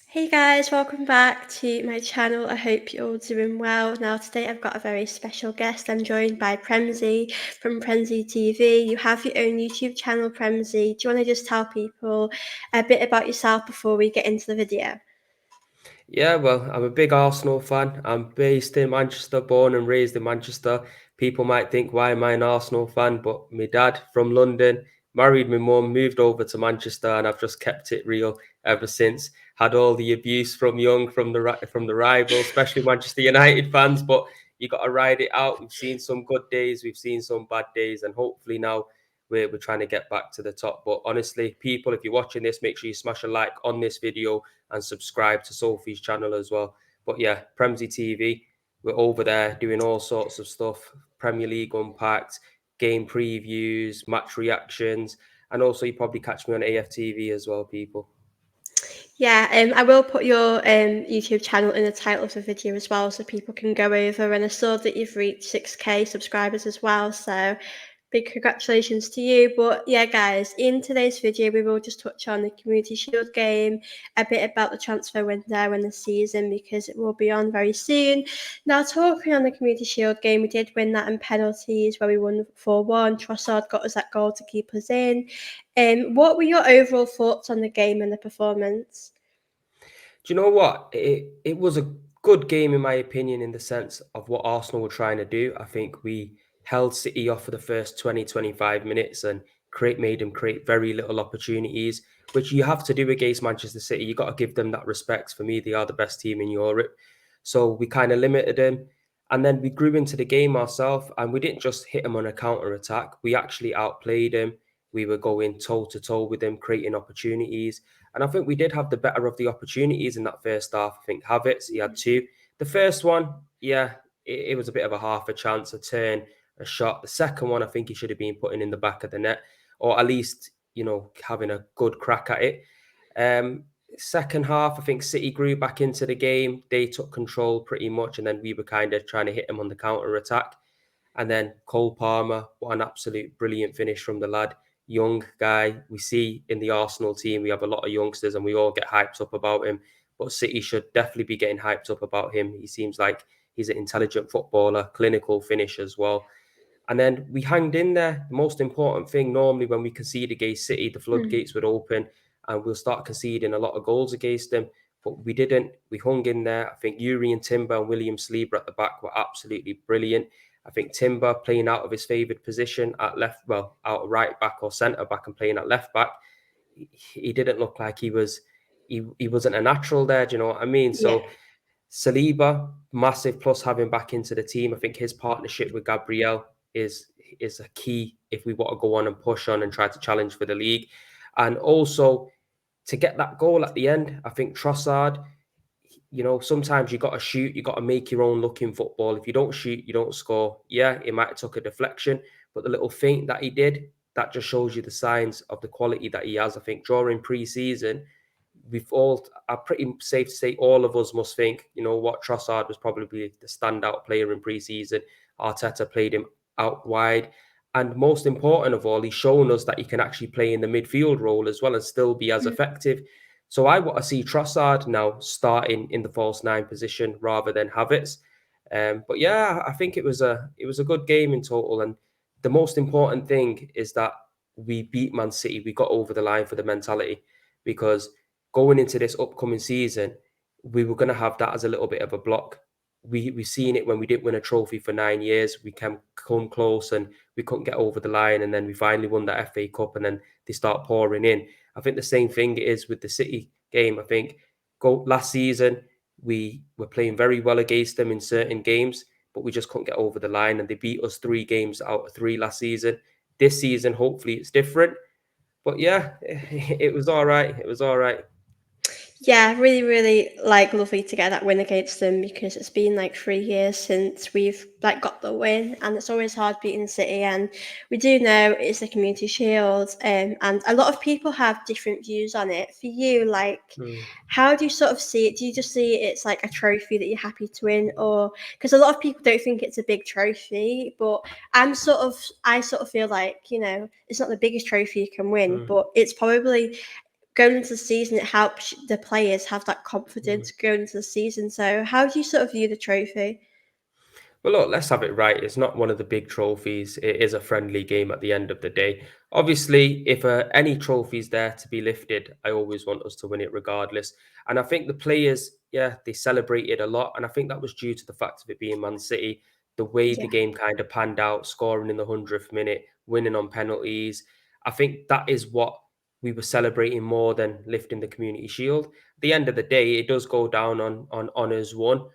Hey guys, welcome back to my channel. I hope you're all doing well. Now today I've got a very special guest. I'm joined by Premzy from Premzy TV. You have your own YouTube channel, Premzy. Do you want to just tell people a bit about yourself before we get into the video? Yeah, well, I'm a big Arsenal fan. I'm based in Manchester, born and raised in Manchester. People might think, why am I an Arsenal fan? But my dad from London married my mum, moved over to Manchester, and I've just kept it real ever since. Had all the abuse from young, from the rivals, especially Manchester United fans. But you got to ride it out. We've seen some good days, we've seen some bad days, and hopefully now we're trying to get back to the top. But honestly, people, if you're watching this, make sure you smash a like on this video and subscribe to Sophie's channel as well. But yeah, Premzy TV, we're over there doing all sorts of stuff. Premier League Unpacked, game previews, match reactions, and also you probably catch me on AFTV as well, people. Yeah, I will put your YouTube channel in the title of the video as well so people can go over. And I saw that you've reached 6K subscribers as well, so big congratulations to you. But yeah, guys, in today's video, we will just touch on the Community Shield game, a bit about the transfer window and the season because it will be on very soon. Now, talking on the Community Shield game, we did win that in penalties where we won 4-1. Trossard got us that goal to keep us in. What were your overall thoughts on the game and the performance? Do you know what? It was a good game in my opinion in the sense of what Arsenal were trying to do. I think we held City off for the first 20-25 minutes and made them create very little opportunities, which you have to do against Manchester City. You got to give them that respect. For me, they are the best team in Europe. So we kind of limited them. And then we grew into the game ourselves and we didn't just hit them on a counter attack. We actually outplayed them. We were going toe to toe with them, creating opportunities. And I think we did have the better of the opportunities in that first half. I think Havertz, he had two. The first one, yeah, it was a bit of a half a chance, a turn, a shot. The second one, I think he should have been putting in the back of the net, or at least, having a good crack at it. Um, Second half, I think City grew back into the game. They took control pretty much, and then we were kind of trying to hit them on the counter attack. And then Cole Palmer, what an absolute brilliant finish from the lad. Young guy. We see in the Arsenal team, we have a lot of youngsters and we all get hyped up about him. But City should definitely be getting hyped up about him. He seems like he's an intelligent footballer, clinical finish as well. And then we hanged in there. The most important thing, normally when we concede against City, the Mm. floodgates would open and we'll start conceding a lot of goals against them. But we didn't. We hung in there. I think Yuri and Timber and William Sleeper at the back were absolutely brilliant. I think Timber playing out of his favoured position at left, well, out of right back or centre back and playing at left back, he didn't look like he wasn't a natural there. Do you know what I mean? Yeah. So Saliba, massive plus having back into the team. I think his partnership with Gabriel is a key if we want to go on and push on and try to challenge for the league. And also to get that goal at the end, I think Trossard, sometimes you got to shoot, you got to make your own look in football. If you don't shoot, you don't score. Yeah, it might have took a deflection, but the little feint that he did, that just shows you the signs of the quality that he has. I think during pre-season, we've all are pretty safe to say all of us must think, you know what, Trossard was probably the standout player in pre-season. Arteta played him out wide. And most important of all, he's shown us that he can actually play in the midfield role as well and still be as effective. So I want to see Trossard now starting in the false nine position rather than Havertz. But yeah, I think it was a good game in total. And the most important thing is that we beat Man City. We got over the line for the mentality because going into this upcoming season, we were going to have that as a little bit of a block. We've seen it when we didn't win a trophy for 9 years. We can come close and we couldn't get over the line, and then we finally won that FA Cup, and then they start pouring in. I think the same thing is with the City game. I think last season we were playing very well against them in certain games, but we just couldn't get over the line, and they beat us 3 games out of 3 last season. This season, hopefully, it's different. But yeah, it was all right. It was all right. Yeah, really, really like lovely to get that win against them because it's been like 3 years since we've like got the win, and it's always hard beating City. And we do know it's the Community Shield, and a lot of people have different views on it. For you, like, Mm, how do you sort of see it? Do you just see it's like a trophy that you're happy to win, or because a lot of people don't think it's a big trophy, but I sort of feel like it's not the biggest trophy you can win, mm. but it's probably going into the season, it helps the players have that confidence going into the season. So, how do you sort of view the trophy? Well, look, let's have it right. It's not one of the big trophies. It is a friendly game at the end of the day. Obviously, if any trophy's there to be lifted, I always want us to win it regardless. And I think the players, yeah, they celebrated a lot. And I think that was due to the fact of it being Man City, the way the Yeah. game kind of panned out, scoring in the 100th minute, winning on penalties. I think that is what we were celebrating more than lifting the Community Shield. At the end of the day, it does go down on honours won.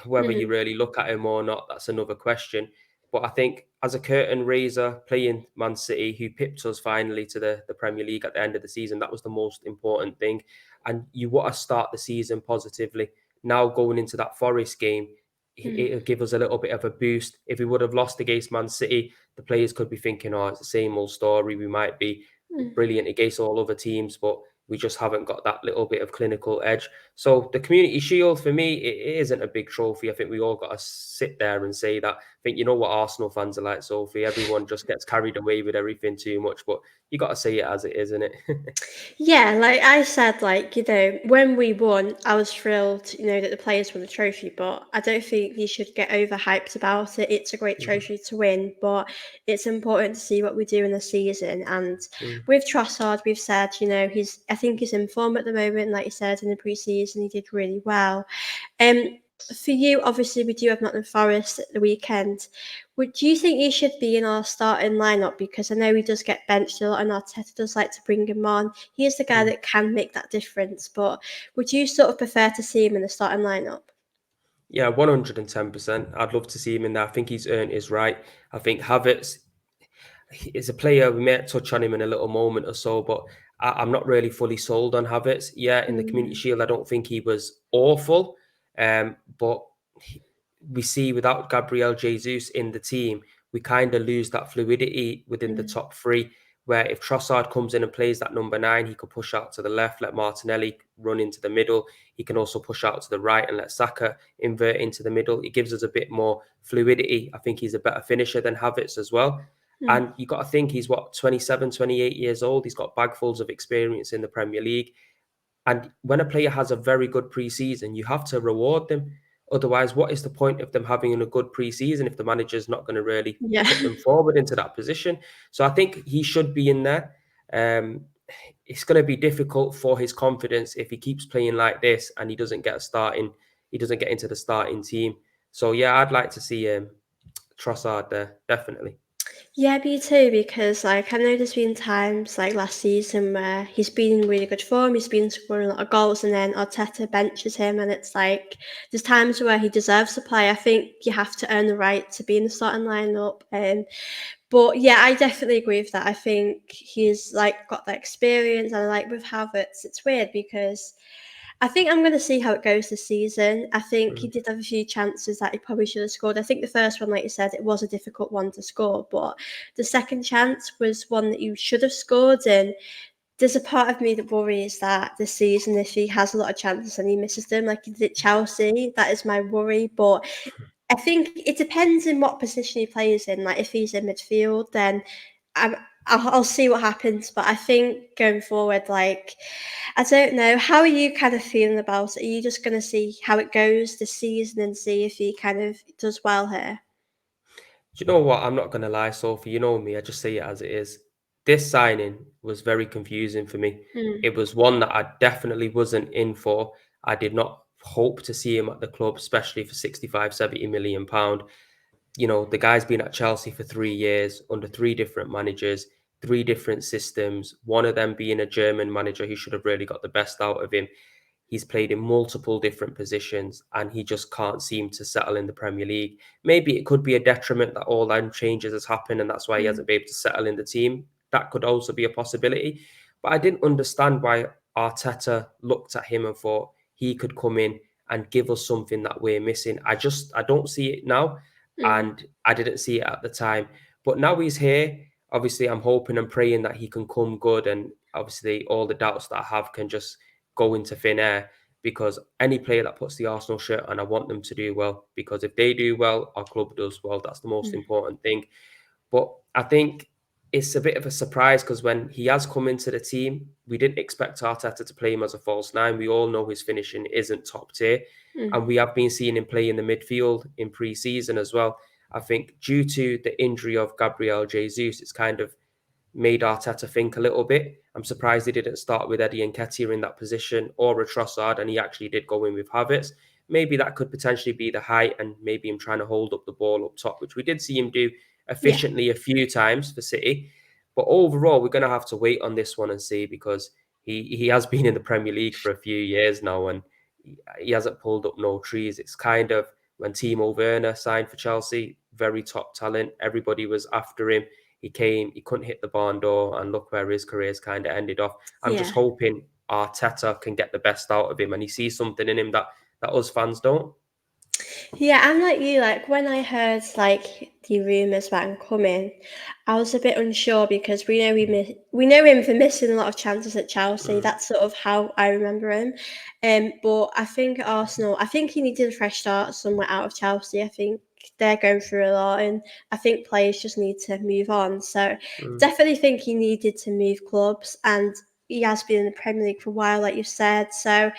Whether you Mhm. really look at him or not, that's another question. But I think as a curtain raiser, playing Man City, who pipped us finally to the Premier League at the end of the season, that was the most important thing. And you want to start the season positively. Now going into that Forest game, Mm. it'll give us a little bit of a boost. If we would have lost against Man City, the players could be thinking, oh, it's the same old story. We might be Mm. brilliant against all other teams, but we just haven't got that little bit of clinical edge. So the Community Shield for me, it isn't a big trophy. I think we all got to sit there and say that. I think you know what Arsenal fans are like, Sophie. Everyone just gets carried away with everything too much, but you got to say it as it is, isn't it? Yeah, like I said, like, when we won, I was thrilled, that the players won the trophy, but I don't think you should get overhyped about it. It's a great Mm, trophy to win, but it's important to see what we do in the season. And mm. with Trossard, we've said, I think he's in form at the moment, like you said, in the pre-season, he did really well. Um, for you, obviously, we do have Nottingham Forest at the weekend. Would you think he should be in our starting lineup? Because I know he does get benched a lot, and Arteta does like to bring him on. He is the guy Mm. that can make that difference. But would you sort of prefer to see him in the starting lineup? Yeah, 110%. I'd love to see him in there. I think he's earned his right. I think Havertz is a player. We may touch on him in a little moment or so, but I'm not really fully sold on Havertz. Yeah, in the Community Mm, Shield, I don't think he was awful, but we see without Gabriel Jesus in the team, we kind of lose that fluidity within the mm, top three. Where if Trossard comes in and plays that number 9, he could push out to the left, let Martinelli run into the middle. He can also push out to the right and let Saka invert into the middle. It gives us a bit more fluidity. I think he's a better finisher than Havertz as well. mm. And you got to think he's what, 27, 28 years old. He's got bagfuls of experience in the Premier League. And when a player has a very good preseason, you have to reward them. Otherwise, what is the point of them having a good preseason if the manager's not going to really Yeah. put them forward into that position? So I think he should be in there. Um, it's going to be difficult for his confidence if he keeps playing like this and he doesn't get into the starting team. So yeah, I'd like to see Trossard there, definitely. Yeah, me too, because like I know there's been times like last season where he's been in really good form, he's been scoring a lot of goals, and then Arteta benches him, and it's like there's times where he deserves to play. I think you have to earn the right to be in the starting lineup. But yeah, I definitely agree with that. I think he's like got that experience, and like with Havertz, it's weird because I think I'm going to see how it goes this season. I think he Mm. did have a few chances that he probably should have scored. I think the first one, like you said, it was a difficult one to score, but the second chance was one that you should have scored. And there's a part of me that worries that this season, if he has a lot of chances and he misses them, like he did at Chelsea, that is my worry. But I think it depends in what position he plays in. Like if he's in midfield, then I'm, I'll see what happens. But I think going forward, like I don't know, how are you kind of feeling about it? Are you just going to see how it goes this season and see if he kind of does well here? Do you know what? I'm not going to lie, Sophie. You know me. I just say it as it is. This signing was very confusing for me. Mm, It was one that I definitely wasn't in for. I did not hope to see him at the club, especially for 65, 70 million pound. You know, the guy's been at Chelsea for 3 years under three different managers, three different systems, one of them being a German manager who should have really got the best out of him. He's played in multiple different positions and he just can't seem to settle in the Premier League. Maybe it could be a detriment that all them changes has happened and that's why he mm, hasn't been able to settle in the team. That could also be a possibility. But I didn't understand why Arteta looked at him and thought he could come in and give us something that we're missing. I don't see it now. mm, And I didn't see it at the time. But now he's here. Obviously, I'm hoping and praying that he can come good. And obviously, all the doubts that I have can just go into thin air because any player that puts the Arsenal shirt on, I want them to do well. Because if they do well, our club does well. That's the most mm. important thing. But I think it's a bit of a surprise because when he has come into the team, we didn't expect Arteta to play him as a false nine. We all know his finishing isn't top tier, Mm. and we have been seeing him play in the midfield in pre-season as well. I think due to the injury of Gabriel Jesus, it's kind of made Arteta think a little bit. I'm surprised he didn't start with Eddie Nketiah in that position or a Trossard, and he actually did go in with Havertz. Maybe that could potentially be the height, and maybe him trying to hold up the ball up top, which we did see him do Yeah. efficiently a few times for City. But overall, we're going to have to wait on this one and see because he has been in the Premier League for a few years now, and he hasn't pulled up no trees. It's kind of when Timo Werner signed for Chelsea, very top talent. Everybody was after him. He came, he couldn't hit the barn door, and look where his career's kind of ended off. I'm just Yeah. hoping Arteta can get the best out of him, and he sees something in him that us fans don't. Yeah, I'm like you. Like when I heard like the rumors about him coming, I was a bit unsure because we know him for missing a lot of chances at Chelsea. Mm, That's sort of how I remember him. But I think Arsenal. I think he needed a fresh start somewhere out of Chelsea. I think they're going through a lot, and I think players just need to move on. So mm, definitely think he needed to move clubs, and he has been in the Premier League for a while, like you said. So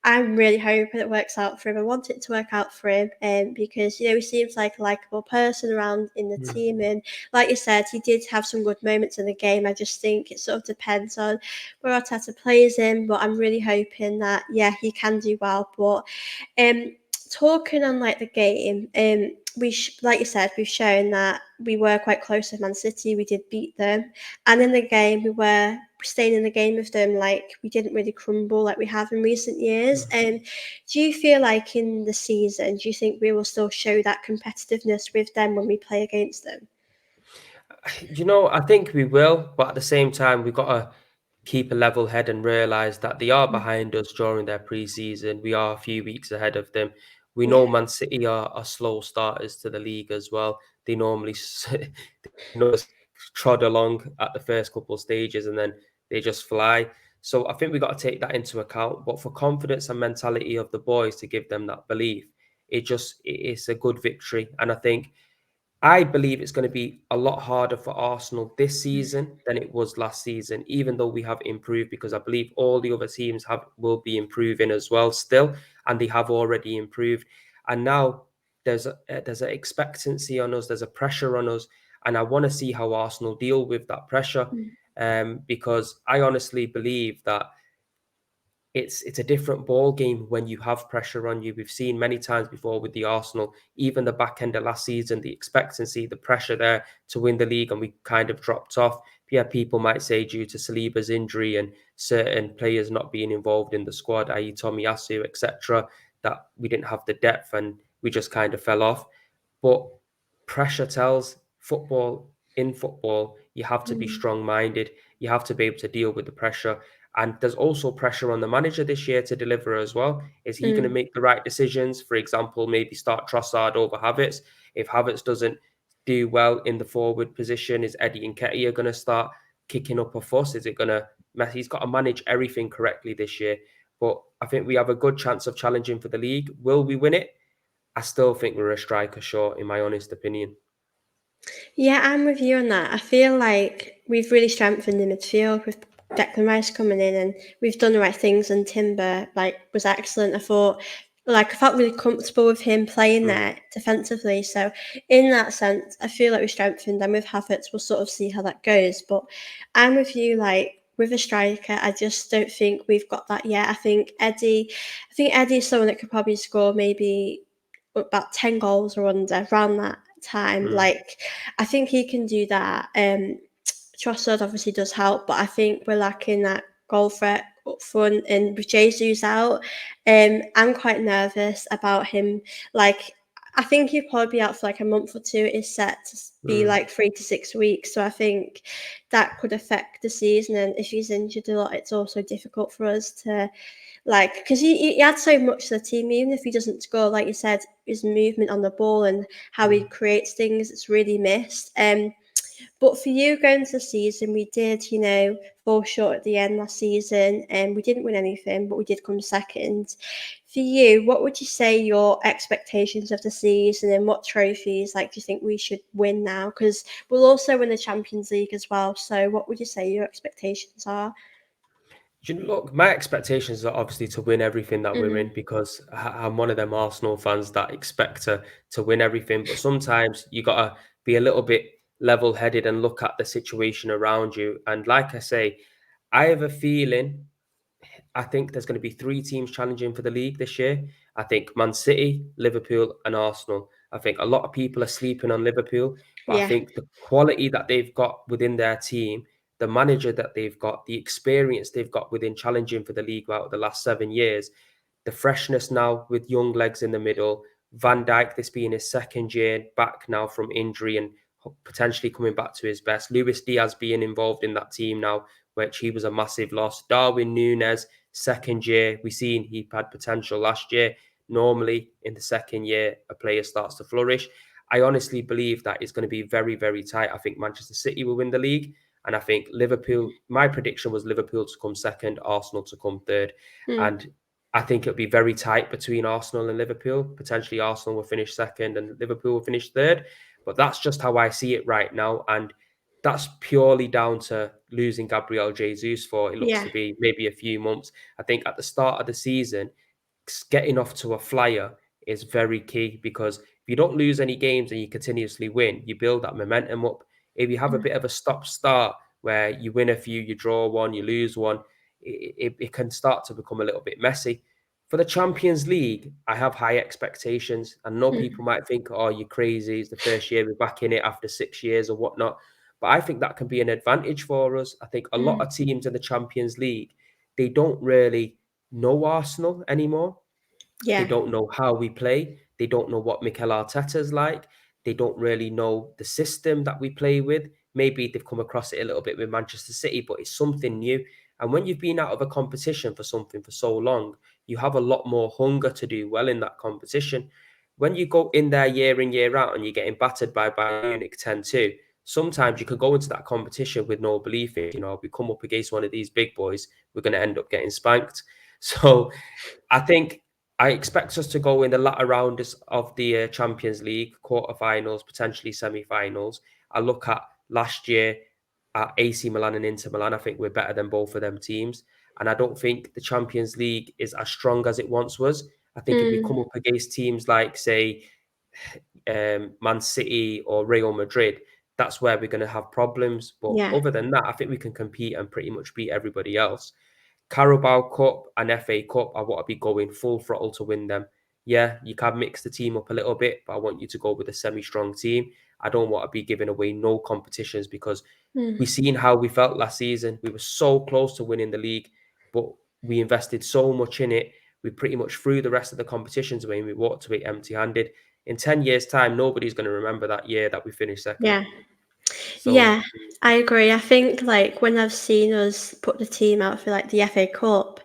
I'm really hoping it works out for him. I want it to work out for him, because he seems like a likable person around in the mm. team, and like you said, he did have some good moments in the game. I just think it sort of depends on where Arteta plays him, but I'm really hoping that he can do well. But talking on like the game, like you said, we've shown that we were quite close with Man City. We did beat them, and in the game we were staying in the game with them. Like we didn't really crumble like we have in recent years. And do you feel like in the season, do you think we will still show that competitiveness with them when we play against them? I think we will, but at the same time, we've got to keep a level head and realize that they are Mm. behind us during their pre-season. We are a few weeks ahead of them. We know Yeah. Man City are slow starters to the league as well. They normally they know trod along at the first couple of stages and then they just fly. So I think we got to take that into account. But for confidence and mentality of the boys to give them that belief, it's a good victory. And I believe it's going to be a lot harder for Arsenal this season than it was last season, even though we have improved, because I believe all the other teams will be improving as well still, and they have already improved. And now there's an expectancy on us, there's a pressure on us, and I want to see how Arsenal deal with that pressure, Mm. because I honestly believe that it's a different ball game when you have pressure on you. We've seen many times before with the Arsenal, even the back end of last season, the expectancy, the pressure there to win the league, and we kind of dropped off. Yeah, people might say due to Saliba's injury and certain players not being involved in the squad, i.e. Tomiyasu, etc., that we didn't have the depth and we just kind of fell off. But pressure tells football. In football, you have to be Mm. strong minded. You have to be able to deal with the pressure. And there's also pressure on the manager this year to deliver as well. Is he going to Mm. make the right decisions? For example, maybe start Trossard over Havertz. If Havertz doesn't do well in the forward position, is Eddie Nketiah going to start kicking up a fuss? Is it going to? He's got to manage everything correctly this year. But I think we have a good chance of challenging for the league. Will we win it? I still think we're a striker short, in my honest opinion. Yeah, I'm with you on that. I feel like we've really strengthened the midfield with Declan Rice coming in, and we've done the right things. And Timber was excellent. I felt really comfortable with him playing Mm, there defensively. So in that sense, I feel like we strengthened. And with Havertz, we'll sort of see how that goes. But I'm with you. Like with a striker, I just don't think we've got that yet. I think Eddie is someone that could probably score maybe about 10 goals or under around that time. mm, Like, I think he can do that. Trossard obviously does help, but I think we're lacking that goal threat up front. And with Jesus out, I'm quite nervous about him. Like, I think he'll probably be out for like a month or two. It's set to be mm, like 3 to 6 weeks. So I think that could affect the season. And if he's injured a lot, it's also difficult for us to because he adds so much to the team, even if he doesn't score, like you said, his movement on the ball and how he mm. creates things, it's really missed. But for you going into the season, we did, fall short at the end last season, and we didn't win anything, but we did come second. For you, what would you say your expectations of the season, and what trophies do you think we should win now? Because we'll also win the Champions League as well. So what would you say your expectations are? Look, my expectations are obviously to win everything that we're in Mm, because I'm one of them Arsenal fans that expect to win everything. But sometimes you gotta be a little bit level-headed and look at the situation around you. And like I say, I have a feeling I think there's going to be three teams challenging for the league this year. I think Man City, Liverpool, and Arsenal. I think a lot of people are sleeping on Liverpool, but I yeah. think the quality that they've got within their team, the manager that they've got, the experience they've got within challenging for the league out of the last 7 years, the freshness now with young legs in the middle, Van Dijk, this being his second year back now from injury and potentially coming back to his best. Luis Diaz being involved in that team now, which he was a massive loss. Darwin Núñez, second year, we seen he had potential last year. Normally, in the second year, a player starts to flourish. I honestly believe that it's going to be very, very tight. I think Manchester City will win the league. And I think Liverpool, my prediction was Liverpool to come second, Arsenal to come third. Mm, And I think it'll be very tight between Arsenal and Liverpool. Potentially, Arsenal will finish second and Liverpool will finish third. But that's just how I see it right now. And that's purely down to losing Gabriel Jesus for it looks yeah. to be maybe a few months. I think at the start of the season, getting off to a flyer is very key because if you don't lose any games and you continuously win, you build that momentum up. If you have a Mm, bit of a stop start where you win a few, you draw one, you lose one, it can start to become a little bit messy. For the Champions League, I have high expectations. I know mm, people might think, oh, you're crazy. It's the first year we're back in it after 6 years or whatnot. But I think that can be an advantage for us. I think a lot mm, of teams in the Champions League, they don't really know Arsenal anymore. They yeah. don't know how we play. They don't know what Mikel Arteta's like. They don't really know the system that we play with. Maybe they've come across it a little bit with Manchester City, but it's something new. And when you've been out of a competition for something for so long, you have a lot more hunger to do well in that competition. When you go in there year in, year out, and you're getting battered by Bayern Munich 10-2, sometimes you could go into that competition with no belief in, if we come up against one of these big boys, we're going to end up getting spanked. So I think I expect us to go in the latter rounds of the Champions League, quarterfinals, potentially semi-finals. I look at last year at AC Milan and Inter Milan. I think we're better than both of them teams. And I don't think the Champions League is as strong as it once was. I think if we Mm, come up against teams like, say, Man City or Real Madrid, that's where we're going to have problems. But yeah. other than that, I think we can compete and pretty much beat everybody else. Carabao Cup and FA Cup, I want to be going full throttle to win them. Yeah, you can mix the team up a little bit, but I want you to go with a semi-strong team. I don't want to be giving away no competitions because Mm, we seen how we felt last season. We were so close to winning the league, but we invested so much in it. We pretty much threw the rest of the competitions away and we walked away empty-handed. In 10 years' time, nobody's going to remember that year that we finished second. yeah. So, Yeah, I agree. I think when I've seen us put the team out for the FA Cup,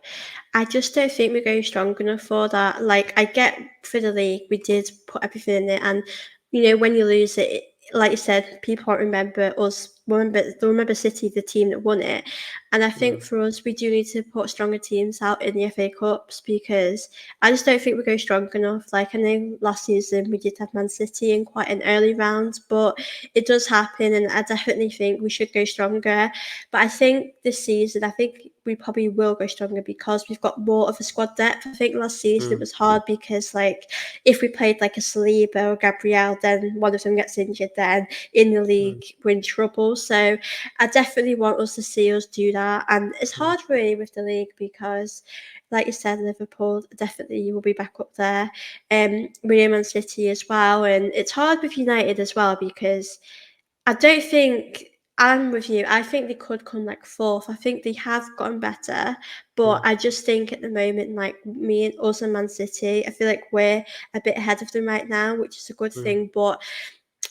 I just don't think we're going strong enough for that. I get for the league, we did put everything in it, and when you lose it, like you said, people won't remember us. They'll remember City, the team that won it. And I think mm, for us, we do need to put stronger teams out in the FA Cups because I just don't think we go strong enough. I know last season we did have Man City in quite an early round, but it does happen, and I definitely think we should go stronger. But I think this season, I think we probably will go stronger because we've got more of a squad depth. I think last season it mm, was hard because if we played a Saliba or Gabriel, then one of them gets injured, then in the mm, league we're in trouble. So I definitely want us to see us do that. And it's mm, hard really with the league because like you said, Liverpool definitely will be back up there. Real Man City as well. And it's hard with United as well because I don't think I'm with you. I think they could come fourth. I think they have gotten better, but mm, I just think at the moment, me and us and Man City, I feel like we're a bit ahead of them right now, which is a good mm, thing. But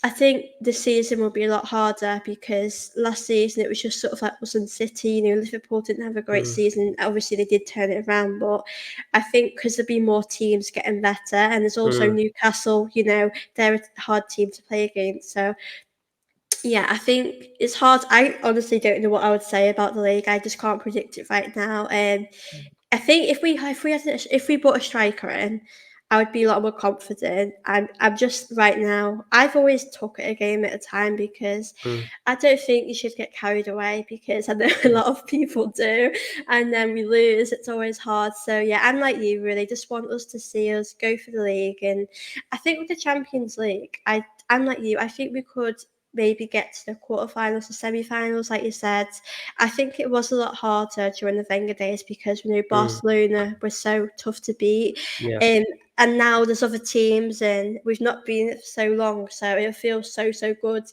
I think this season will be a lot harder because last season it was just sort of us and City. Liverpool didn't have a great mm, season. Obviously, they did turn it around, but I think because there'll be more teams getting better, and there's also mm. Newcastle. They're a hard team to play against. So Yeah, I think it's hard. I honestly don't know what I would say about the league. I just can't predict it right now. I think if we brought a striker in, I would be a lot more confident. I'm just right now. I've always took it a game at a time because Mm, I don't think you should get carried away because I know a mm, lot of people do, and then we lose. It's always hard. So yeah, I'm like you. Really, just want us to see us go for the league, and I think with the Champions League, I'm like you. I think we could maybe get to the quarterfinals or semi-finals, like you said. I think it was a lot harder during the Wenger days because we know mm, Barcelona was so tough to beat. yeah. Um, and now there's other teams and we've not been in it for so long. So it feels so good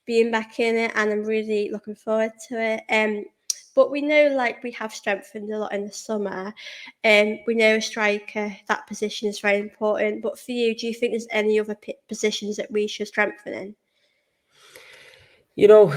being back in it and I'm really looking forward to it. But we know like we have strengthened a lot in the summer. We know a striker, that position is very important. But for you, do you think there's any other positions that we should strengthen in? You know,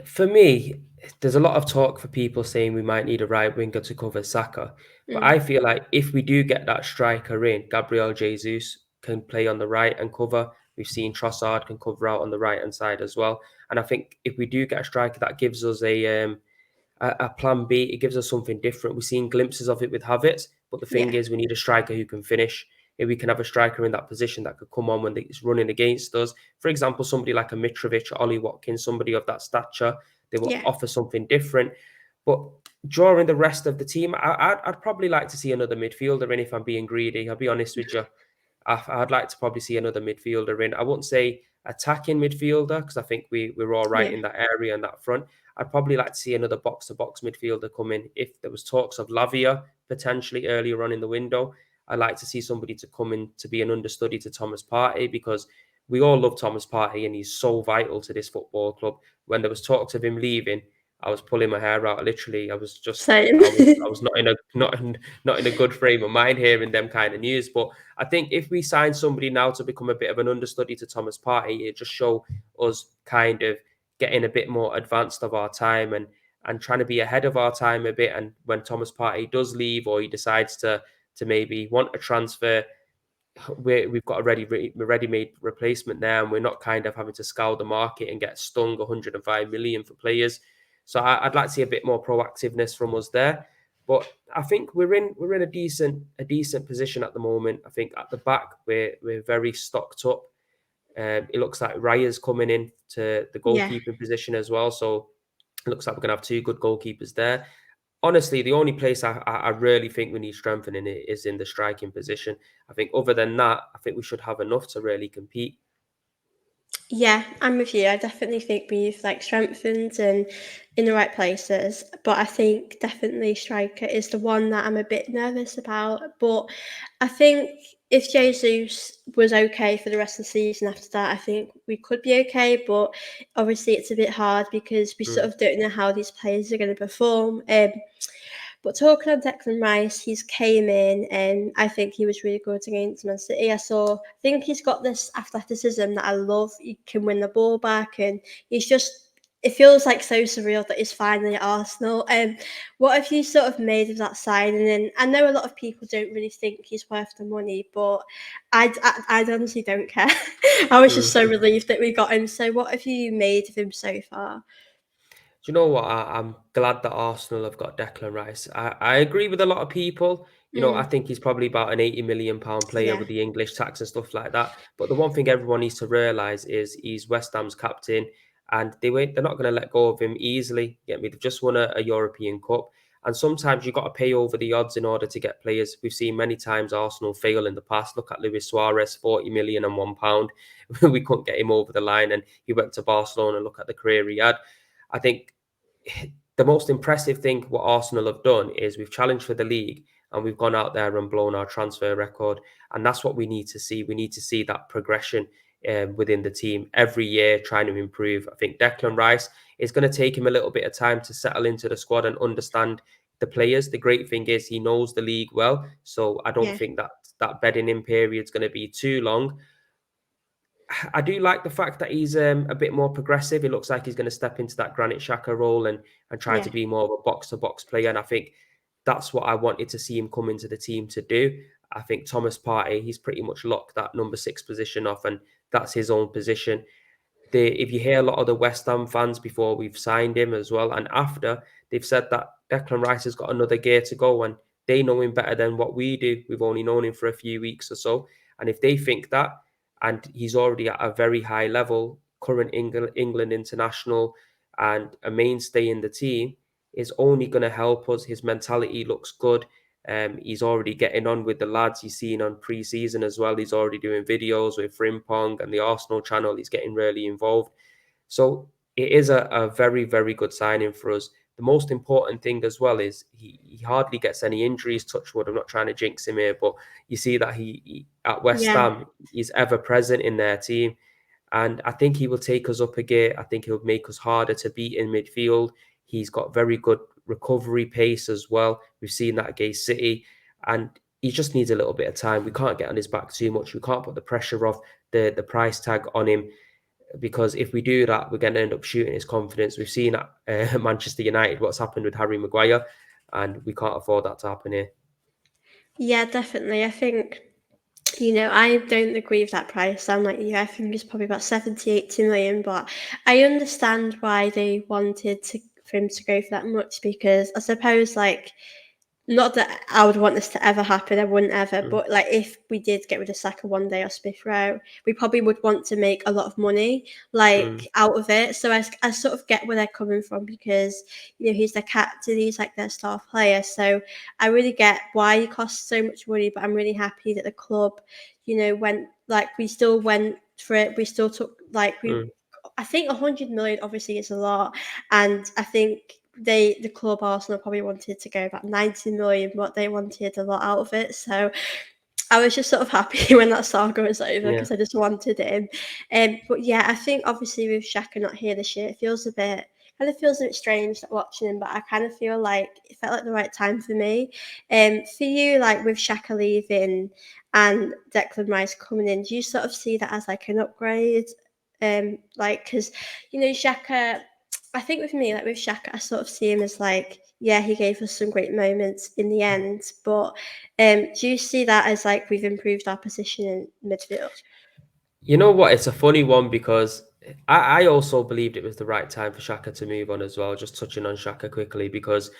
for me, there's a lot of talk for people saying we might need a right winger to cover Saka. But Mm, I feel like if we do get that striker in, Gabriel Jesus can play on the right and cover. We've seen Trossard can cover out on the right hand side as well. And I think if we do get a striker, that gives us a plan B. It gives us something different. We've seen glimpses of it with Havertz, but the thing yeah, is, we need a striker who can finish. If we can have a striker in that position that could come on when it's running against us, for example, somebody like a Mitrovic or Ollie Watkins, somebody of that stature, they will yeah, offer something different. But during the rest of the team, I'd probably like to see another midfielder in if I'm being greedy. I'll be honest with you. I'd like to probably see another midfielder in. I wouldn't say attacking midfielder because I think we're all right yeah, in that area and that front. I'd probably like to see another box to box midfielder come in. If there was talks of Lavia potentially earlier on in the window, I'd like to see somebody to come in to be an understudy to Thomas Partey because we all love Thomas Partey and he's so vital to this football club. When there was talks of him leaving, I was pulling my hair out. Literally, same. I was not in a good frame of mind hearing them kind of news. But I think if we sign somebody now to become a bit of an understudy to Thomas Partey, it just show us kind of getting a bit more advanced of our time and trying to be ahead of our time a bit. And when Thomas Partey does leave or he decides to maybe want a transfer, we've got a ready-made replacement there, and we're not kind of having to scour the market and get stung 105 million for players. So I'd like to see a bit more proactiveness from us there. But I think we're in a decent position at the moment. I think at the back we're very stocked up. It looks like Raya's coming in to the Yeah. goalkeeping position as well. So it looks like we're going to have two good goalkeepers there. Honestly, the only place I really think we need strengthening it is in the striking position. I think other than that, I think we should have enough to really compete. Yeah, I'm with you. I definitely think we've like strengthened and in the right places, but I think definitely striker is the one that I'm a bit nervous about. But I think if Jesus was okay for the rest of the season after that, I think we could be okay. But obviously, it's a bit hard because we sort Mm, of don't know how these players are going to perform. But talking on Declan Rice, he's came in and I think he was really good against Man City. I think he's got this athleticism that I love. He can win the ball back and he's just it feels like so surreal that he's finally at Arsenal. What have you sort of made of that signing? And I know a lot of people don't really think he's worth the money, but I honestly don't care. I was just so mm. relieved that we got him. So what have you made of him so far? Do you know what? I'm glad that Arsenal have got Declan Rice. I agree with a lot of people. I Mm, think he's probably about an 80 million pound player yeah, with the English tax and stuff like that. But the one thing everyone needs to realise is he's West Ham's captain, and they're not going to let go of him easily. Get me? They've just won a European Cup, and sometimes you've got to pay over the odds in order to get players. We've seen many times Arsenal fail in the past. Look at Luis Suarez, 40 million and £1. We couldn't get him over the line, and he went to Barcelona. Look at the career he had. I think the most impressive thing what Arsenal have done is we've challenged for the league and we've gone out there and blown our transfer record. And that's what we need to see. We need to see that progression within the team every year, trying to improve. I think Declan Rice is going to take him a little bit of time to settle into the squad and understand the players. The great thing is he knows the league well. So I don't yeah, think that bedding in period is going to be too long. I do like the fact that he's a bit more progressive. It looks like he's going to step into that Granit Xhaka role and try yeah. to be more of a box to box player. And I think that's what I wanted to see him come into the team to do. I think Thomas Partey, he's pretty much locked that number 6 position off, and that's his own position. if you hear a lot of the West Ham fans before we've signed him as well, and after, they've said that Declan Rice has got another gear to go, and they know him better than what we do. We've only known him for a few weeks or so, and if they think that, and he's already at a very high level, current England international, and a mainstay in the team, is only going to help us. His mentality looks good. He's already getting on with the lads he's seen on pre-season as well. He's already doing videos with Frimpong and the Arsenal channel. He's getting really involved. So it is a very, very good signing for us. The most important thing as well is he hardly gets any injuries, touch wood. I'm not trying to jinx him here, but you see that he at West Yeah. Ham, he's ever present in their team. And I think he will take us up a gear. I think he'll make us harder to beat in midfield. He's got very good recovery pace as well. We've seen that against City. And he just needs a little bit of time. We can't get on his back too much. We can't put the pressure of the price tag on him, because if we do that, we're going to end up shooting his confidence. We've seen at Manchester United what's happened with Harry Maguire, and we can't afford that to happen here. Yeah, definitely. I think, I don't agree with that price. I'm like, yeah, I think it's probably about 70, 80 million, but I understand why they wanted for him to go for that much, because I suppose, like, not that I would want this to ever happen, I wouldn't ever, Mm, but like if we did get rid of Saka one day or Smith Rowe, we probably would want to make a lot of money mm, like out of it. So I sort of get where they're coming from, because he's their captain, he's like their star player. So I really get why he costs so much money, but I'm really happy that the club, went, like, we still went for it. We still took, like, mm. I think 100 million obviously is a lot, and I think the club Arsenal probably wanted to go about 90 million, but they wanted a lot out of it. So I was just sort of happy when that saga was over, Yeah. because I just wanted him. But yeah, I think obviously with Xhaka not here this year, it kind of feels a bit strange watching him, but I kind of feel like it felt like the right time for me. For you, like with Xhaka leaving and Declan Rice coming in, do you sort of see that as like an upgrade? Like, because Xhaka, I think with me, like with Xhaka, I sort of see him as like, yeah, he gave us some great moments in the end, but do you see that as like we've improved our position in midfield? You know what? It's a funny one because I also believed it was the right time for Shaka to move on as well. Just touching on Shaka quickly, because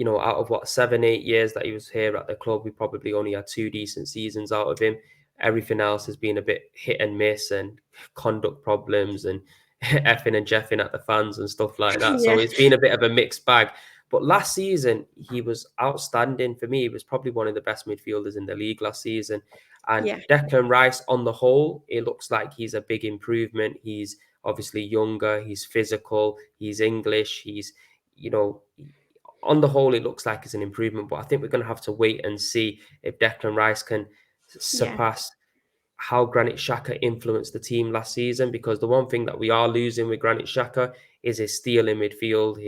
out of what 7, 8 years that he was here at the club, we probably only had two decent seasons out of him. Everything else has been a bit hit and miss, and conduct problems, and effing and jeffing at the fans and stuff like that. So Yeah, it's been a bit of a mixed bag. But last season, he was outstanding for me. He was probably one of the best midfielders in the league last season. And yeah, Declan Rice, on the whole, it looks like he's a big improvement. He's obviously younger, he's physical, he's English, you know, on the whole, it looks like it's an improvement. But I think we're going to have to wait and see if Declan Rice can yeah, surpass how Granit Xhaka influenced the team last season, because the one thing that we are losing with Granit Xhaka is his steel in midfield,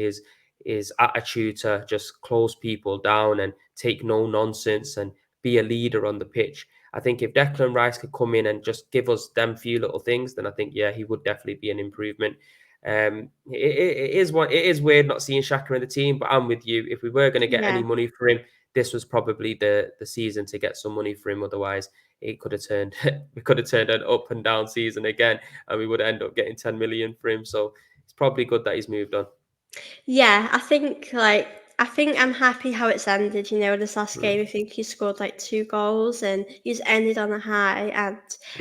his attitude to just close people down and take no nonsense and be a leader on the pitch. I think if Declan Rice could come in and just give us them few little things, then I think he would definitely be an improvement. It is weird not seeing Xhaka in the team, but I'm with you. If we were going to get any yeah. money for him, this was probably the season to get some money for him. Otherwise, it could have turned we could have turned an up and down season again, and we would end up getting 10 million for him. So it's probably good that he's moved on. Yeah, I think I'm happy how it's ended. This last Mm, game, I think he scored like 2 goals and he's ended on a high, and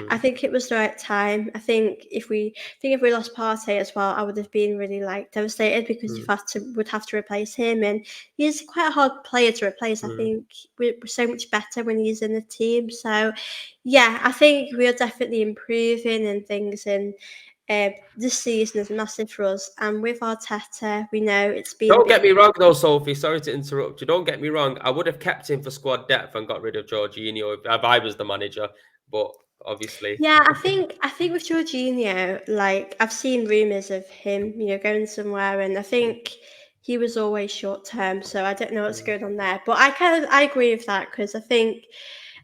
I mm, think it was the right time. I think if we lost Partey as well, I would have been really like devastated, because mm, would have to replace him, and he's quite a hard player to replace. I mm. think we're so much better when he's in the team. So yeah, I think we are definitely improving and things, and this season is massive for us, and with Arteta, we know it's been a Don't bit. get me wrong, though, Sophie. Sorry to interrupt you. Don't get me wrong. I would have kept him for squad depth and got rid of Jorginho if I was the manager. But obviously, Yeah, I think with Jorginho, like I've seen rumours of him, going somewhere, and I Mm, think he was always short term, so I don't know what's mm, going on there. But I agree with that, because I think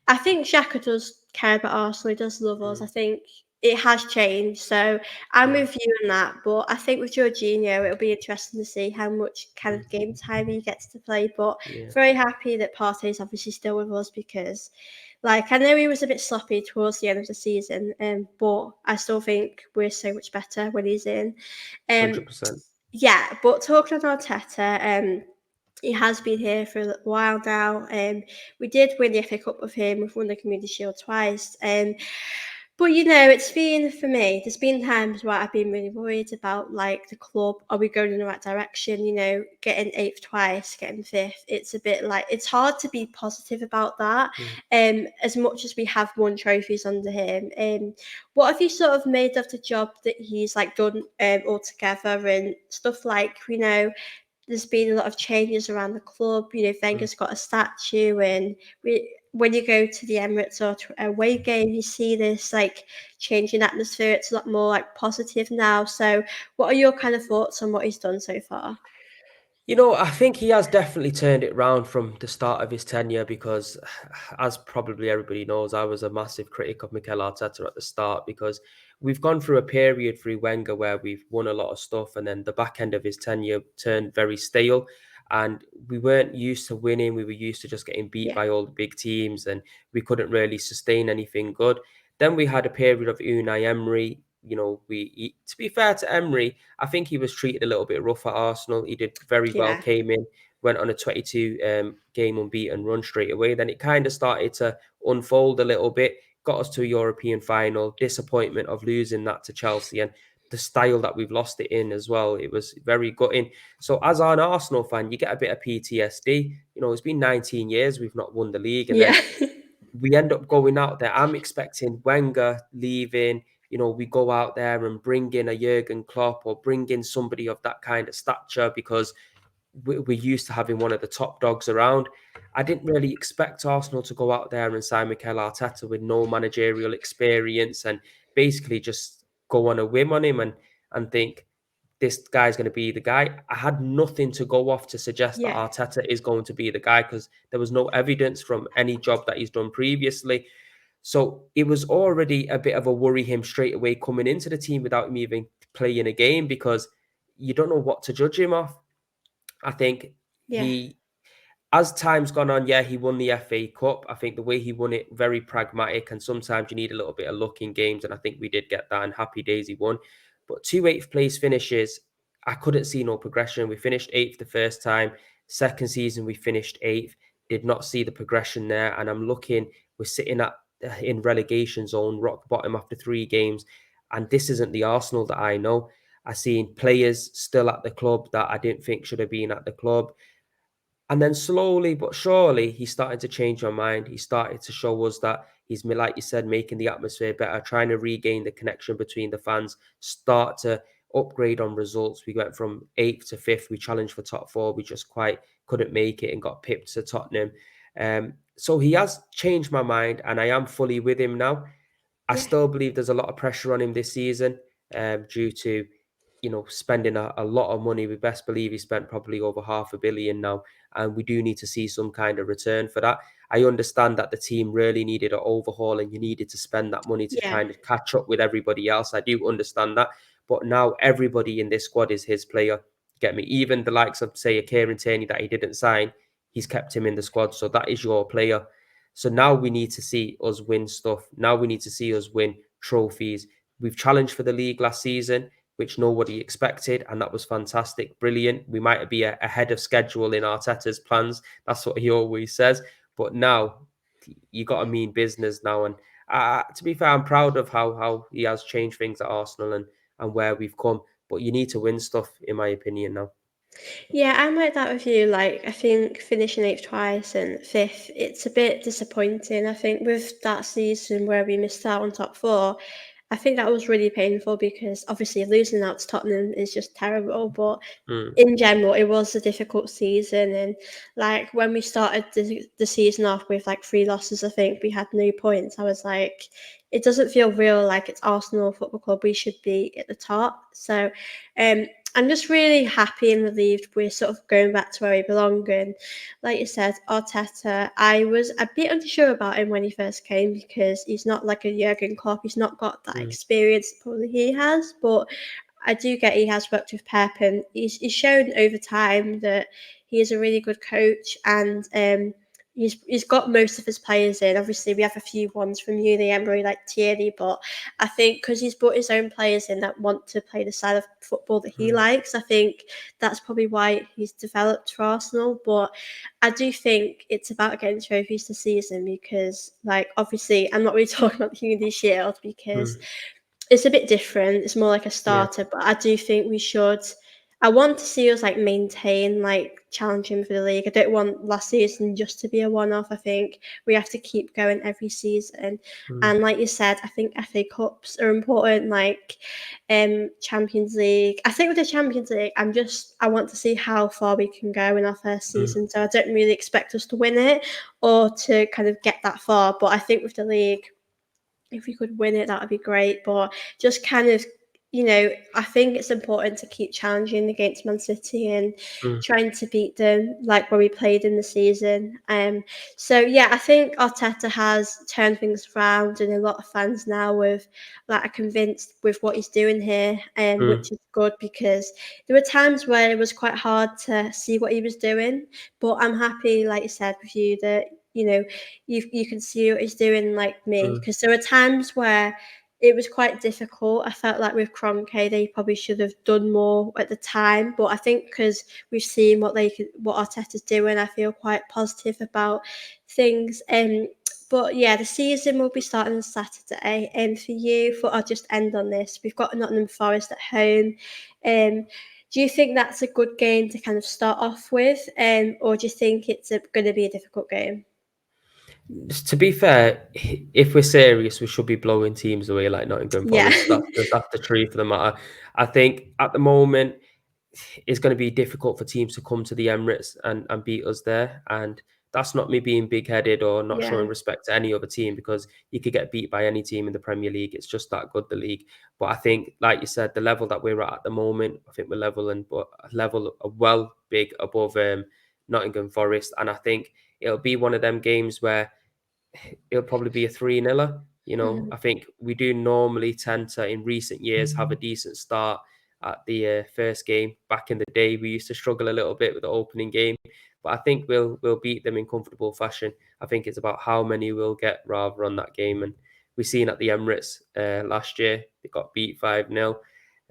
Xhaka does care about Arsenal. He does love us. mm, I think it has changed. So I'm Mm, with you on that. But I think with Jorginho, it'll be interesting to see how much kind mm, of game time he gets to play. But yeah, very happy that Partey's obviously still with us because, like, I know he was a bit sloppy towards the end of the season, but I still think we're so much better when he's in. Um, 100%. yeah, but talking about Arteta, he has been here for a while now. We did win the FA Cup with him. We've won the Community Shield twice. But it's been for me. There's been times where I've been really worried about like the club. Are we going in the right direction? Getting eighth twice, getting fifth. It's a bit like it's hard to be positive about that. Mm. As much as we have won trophies under him. What have you sort of made of the job that he's like done altogether and stuff like there's been a lot of changes around the club. Mm. Wenger's got a statue, and when you go to the Emirates or to a away game, you see this like changing atmosphere. It's a lot more like positive now. So, what are your kind of thoughts on what he's done so far? I think he has definitely turned it round from the start of his tenure because, as probably everybody knows, I was a massive critic of Mikel Arteta at the start because we've gone through a period through Wenger where we've won a lot of stuff, and then the back end of his tenure turned very stale. And we weren't used to winning. We were used to just getting beat Yeah, by all the big teams, and we couldn't really sustain anything good. Then we had a period of Unai Emery. To be fair to Emery, I think he was treated a little bit rough at Arsenal. He did very well, yeah, came in, went on a 22 game unbeaten run straight away. Then it kind of started to unfold a little bit, got us to a European final, disappointment of losing that to Chelsea, and the style that we've lost it in as well. It was very gutting. So, as an Arsenal fan, you get a bit of PTSD. It's been 19 years we've not won the league, and then yeah, we end up going out there. I'm expecting Wenger leaving. We go out there and bring in a Jurgen Klopp or bring in somebody of that kind of stature because we're used to having one of the top dogs around. I didn't really expect Arsenal to go out there and sign Mikel Arteta with no managerial experience and basically just go on a whim on him and think this guy's going to be the guy. I had nothing to go off to suggest that yeah, Arteta is going to be the guy because there was no evidence from any job that he's done previously. So it was already a bit of a worry him straight away coming into the team without him even playing a game because you don't know what to judge him off. I think yeah, he as time's gone on, yeah, he won the FA Cup. I think the way he won it, very pragmatic, and sometimes you need a little bit of luck in games, and I think we did get that. And happy days he won. But two eighth place finishes, I couldn't see no progression. We finished eighth the first time. Second season, we finished eighth. Did not see the progression there, and I'm looking. We're sitting at in relegation zone, rock bottom after 3 games, and this isn't the Arsenal that I know. I seen players still at the club that I didn't think should have been at the club. And then slowly but surely, he started to change our mind. He started to show us that he's, like you said, making the atmosphere better, trying to regain the connection between the fans, start to upgrade on results. We went from eighth to fifth. We challenged for top four. We just quite couldn't make it and got pipped to Tottenham. So he has changed my mind, and I am fully with him now. I yeah, still believe there's a lot of pressure on him this season due to spending a lot of money. We best believe he spent probably over 500 million now, and we do need to see some kind of return for that. I understand that the team really needed an overhaul, and you needed to spend that money to yeah, kind of catch up with everybody else. I do understand that, but now everybody in this squad is his player. Get me? Even the likes of say a Kieran Tierney that he didn't sign, he's kept him in the squad, so that is your player. So now we need to see us win stuff. Now we need to see us win trophies. We've challenged for the league last season, which nobody expected, and that was fantastic, brilliant. We might be ahead of schedule in Arteta's plans. That's what he always says. But now you got to mean business now, and to be fair, I'm proud of how he has changed things at Arsenal and where we've come. But you need to win stuff, in my opinion, now. yeah. I'm like that with you. Like, I think finishing eighth twice and fifth, it's a bit disappointing. I think with that season where we missed out on top four, I think that was really painful because obviously losing out to Tottenham is just terrible. But Mm, in general, it was a difficult season. And like when we started the season off with like 3 losses, I think we had no points. I was like, it doesn't feel real like it's Arsenal Football Club. We should be at the top. So, um, I'm just really happy and relieved we're sort of going back to where we belong. And like you said, Arteta, I was a bit unsure about him when he first came because he's not like a Jurgen Klopp. He's not got that Mm, experience that probably he has, but I do get he has worked with Pep, and he's shown over time that he is a really good coach, and he's got most of his players in. Obviously, we have a few ones from uni Emery like Thierry, but I think because he's brought his own players in that want to play the side of football that he mm, likes, I think that's probably why he's developed for Arsenal. But I do think it's about getting trophies this season because, like, obviously, I'm not really talking about the Community Shield because mm, it's a bit different. It's more like a yeah. starter, but I do think we should. I want to see us like maintain like challenging for the league. I don't want last season just to be a one-off. I think we have to keep going every season. Mm, And like you said, I think FA Cups are important. Like Champions League. I think with the Champions League, I want to see how far we can go in our first mm, season. So I don't really expect us to win it or to kind of get that far. But I think with the league, if we could win it, that would be great. But just kind of, I think it's important to keep challenging against Man City and mm, trying to beat them like when we played in the season. So yeah, I think Arteta has turned things around, and a lot of fans now with like are convinced with what he's doing here, mm, which is good because there were times where it was quite hard to see what he was doing. But I'm happy, like you said, with you that you can see what he's doing like me mm, because there are times where it was quite difficult. I felt like with Kroenke they probably should have done more at the time, but I think because we've seen what Arteta's doing, I feel quite positive about things. But yeah, the season will be starting on Saturday. And for you, I'll just end on this. We've got Nottingham Forest at home. Um, do you think that's a good game to kind of start off with, or do you think it's going to be a difficult game? To be fair, if we're serious, we should be blowing teams away like Nottingham Yeah. Forest. That's the truth of the matter. I think at the moment it's going to be difficult for teams to come to the Emirates and beat us there. And that's not me being big headed or not showing Yeah. respect to any other team because you could get beat by any team in the Premier League. It's just that good, the league. But I think, like you said, the level that we're at the moment, I think we're leveling, but a level well big above Nottingham Forest. And I think it'll be one of them games where it'll probably be a 3-0. Mhm. I think we do normally tend to, in recent years, have a decent start at the first game. Back in the day, we used to struggle a little bit with the opening game, but I think we'll beat them in comfortable fashion. I think it's about how many we'll get rather on that game, and we've seen at the Emirates last year they got beat 5-0.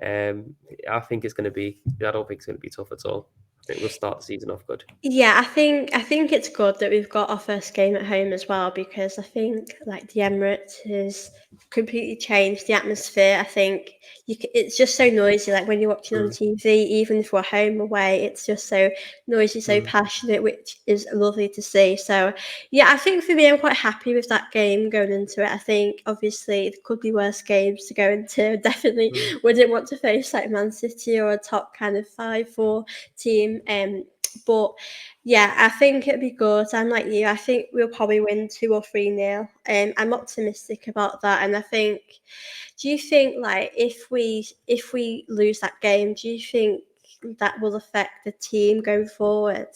I think it's going to be. I don't think it's going to be tough at all. I think we'll start the season off good. Yeah, I think it's good that we've got our first game at home as well because I think like the Emirates has completely changed the atmosphere. I think it's just so noisy. Like when you're watching on Mm, TV, even if we're home away, it's just so noisy, so mm, passionate, which is lovely to see. So yeah, I think for me, I'm quite happy with that game going into it. I think obviously it could be worse games to go into. Definitely mm. wouldn't want to face like Man City or a top kind of 5-4 team. But yeah, I think it'd be good. I'm like you. I think we'll probably win 2 or 3-0. I'm optimistic about that, and I think. Do you think like if we lose that game, do you think that will affect the team going forward?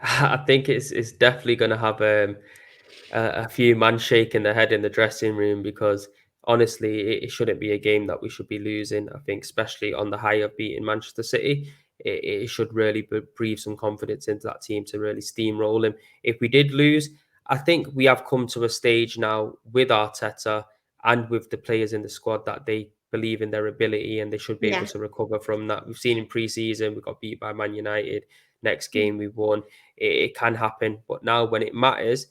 I think it's definitely going to have a few man shaking their head in the dressing room because honestly, it shouldn't be a game that we should be losing. I think, especially on the high of beating Manchester City, it should really breathe some confidence into that team to really steamroll him. If we did lose, I think we have come to a stage now with Arteta and with the players in the squad that they believe in their ability and they should be able Yeah. to recover from that. We've seen in pre-season we got beat by Man United. Next Mm. game we won. It can happen, but now when it matters,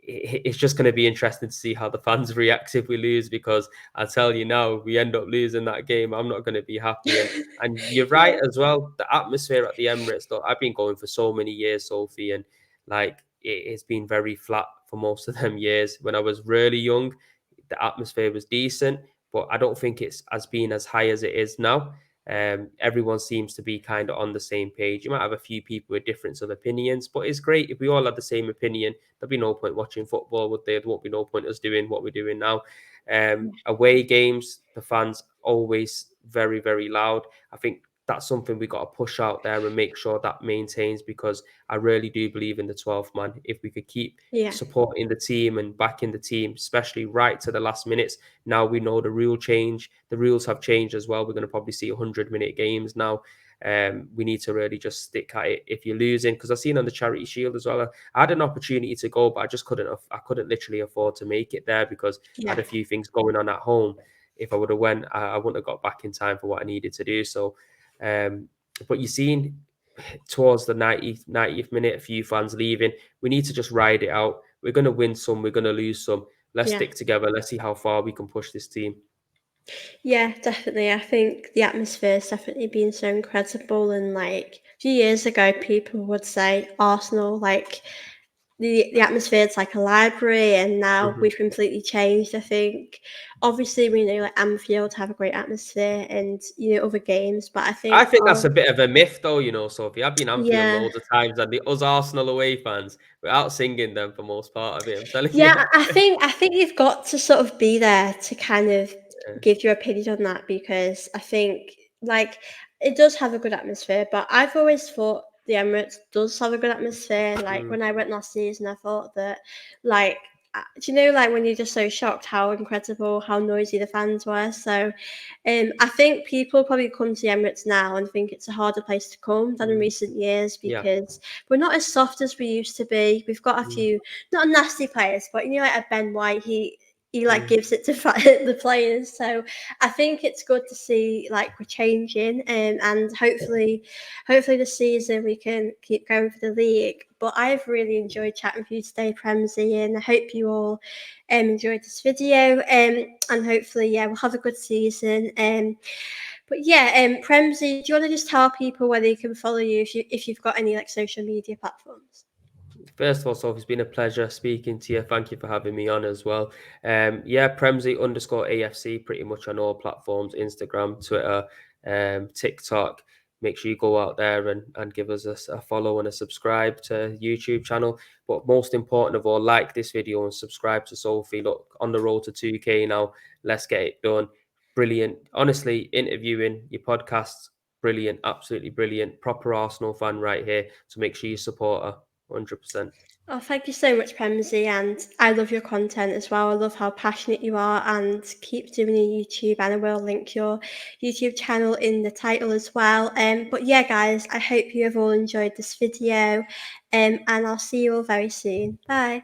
it's just going to be interesting to see how the fans react if we lose because I tell you now, we end up losing that game. I'm not going to be happy. And you're right Yeah. as well. The atmosphere at the Emirates, though, I've been going for so many years, Sophie, and like it's been very flat for most of them years. When I was really young, the atmosphere was decent, but I don't think it's as been as high as it is now. Everyone seems to be kind of on the same page. You might have a few people with difference of opinions, but it's great if we all had the same opinion. There'd be no point watching football, would there? There won't be no point us doing what we're doing now. Away games, the fans always very, very loud. I think that's something we got to push out there and make sure that maintains, because I really do believe in the 12th man. If we could keep Yeah. supporting the team and backing the team, especially right to the last minutes. Now we know the rule change. The rules have changed as well. We're going to probably see 100-minute games now. We need to really just stick at it if you're losing, because I've seen on the Charity Shield as well. I had an opportunity to go, but I just couldn't. I couldn't literally afford to make it there because I Yeah. had a few things going on at home. If I would have went, I wouldn't have got back in time for what I needed to do. So, but you've seen towards the 90th minute, a few fans leaving. We need to just ride it out. We're going to win some, we're going to lose some. Let's Yeah. stick together. Let's see how far we can push this team. Yeah, definitely. I think the atmosphere's definitely been so incredible. And like a few years ago, people would say Arsenal, like the atmosphere's like a library, and now Mhm. we've completely changed. I think obviously we know like Anfield have a great atmosphere, and other games, but I I think think that's a bit of a myth, though, So if you have been Anfield yeah. loads of times, and the us Arsenal away fans, we're out singing them for most part of it. I'm telling you. Yeah, I think you've got to sort of be there to kind of Yeah. give your opinion on that, because I think like it does have a good atmosphere, but I've always thought the Emirates does have a good atmosphere. Like Mm, when I went last season, I thought that like do you know like when you're just so shocked how incredible, how noisy the fans were? So I think people probably come to the Emirates now and think it's a harder place to come than in mm, recent years, yeah. because we're not as soft as we used to be. We've got a Mm, few not nasty players, but like a Ben White, he like mm, gives it to the players. So I think it's good to see like we're changing, and hopefully this season we can keep going for the league. But I've really enjoyed chatting with you today, Premsy, and I hope you all enjoyed this video. And hopefully, yeah, we'll have a good season. But yeah, Premsy, do you want to just tell people where they can follow you if you've got any like social media platforms? First of all, Sophie, it's been a pleasure speaking to you. Thank you for having me on as well. Yeah, Premsy_AFC, pretty much on all platforms: Instagram, Twitter, TikTok. Make sure you go out there and give us a follow and a subscribe to YouTube channel. But most important of all, like this video and subscribe to Sophie. Look, on the road to 2K now. Let's get it done. Brilliant. Honestly, interviewing your podcasts, brilliant, absolutely brilliant. Proper Arsenal fan right here. So make sure you support her. 100%. Oh, thank you so much, Premsy, and I love your content as well. I love how passionate you are, and keep doing your YouTube, and I will link your YouTube channel in the title as well. But yeah, guys, I hope you have all enjoyed this video, and I'll see you all very soon. Bye.